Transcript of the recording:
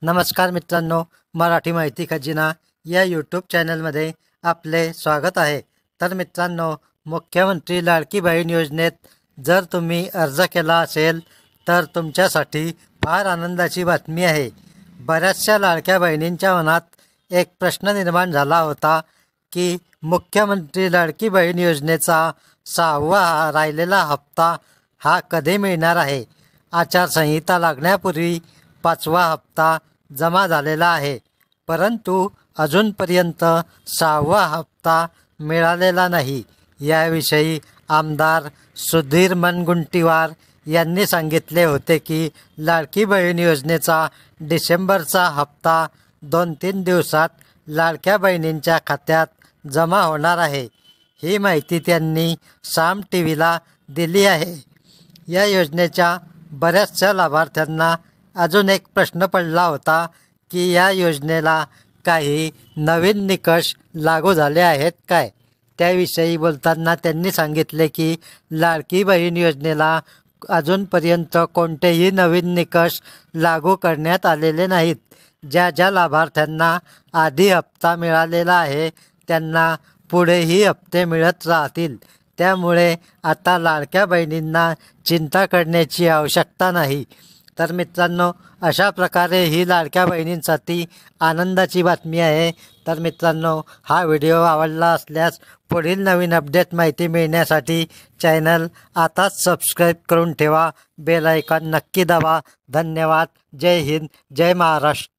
नमस्कार मित्रांनो, मराठी माहिती खजिना या यूट्यूब चॅनलमध्ये आपले स्वागत आहे। तर मित्रांनो, मुख्यमंत्री लाडकी बहीण योजनेत जर तुम्ही अर्ज केला असेल तर तुमच्यासाठी फार आनंदाची बातमी आहे। बऱ्याचशा लाडक्या बहिणींच्या मनात एक प्रश्न निर्माण झाला होता की मुख्यमंत्री लाडकी बहीण योजनेचा 6वा राहिलेला हप्ता हा कधी मिळणार आहे। आचारसंहिता लागण्यापूर्वी 5वा हप्ता जमा झालेला आहे, परंतु अजूनपर्यंत 6वा हप्ता मिळालेला नाही। याविषयी आमदार सुधीर मुनगंटीवार यांनी सांगितले होते की लाडकी बहीण योजनेचा डिसेंबरचा हप्ता 2-3 दिवसात लाडक्या बहिणींच्या खात्यात जमा होणार आहे। ही माहिती त्यांनी साम टीव्हीला दिली आहे। या योजनेच्या बऱ्याचशा लाभार्थ्यांना अजून एक प्रश्न पडला होता की या योजनेला काही नवीन निकष लागू झाले आहेत काय। त्याविषयी बोलताना त्यांनी सांगितले की लाडकी बहीण योजनेला अजूनपर्यंत कोणतेही नवीन निकष लागू करण्यात आलेले नाहीत। ज्या लाभार्थ्यांना आधी हप्ता मिळालेला आहे त्यांना पुढेही हप्ते मिळत राहतील। त्यामुळे आता लाडक्या बहिणींना चिंता करण्याची आवश्यकता नाही। तर मित्रांनो, अशा प्रकारे ही लाडक्या बहिणींसाठी आनंदाची बातमी आहे। तर मित्रांनो, हा व्हिडिओ आवडला असल्यास पुढील नवीन अपडेट माहिती मिळण्यासाठी चॅनल आताच सबस्क्राईब करून ठेवा, बेल आयकॉन नक्की दाबा। धन्यवाद। जय हिंद, जय महाराष्ट्र।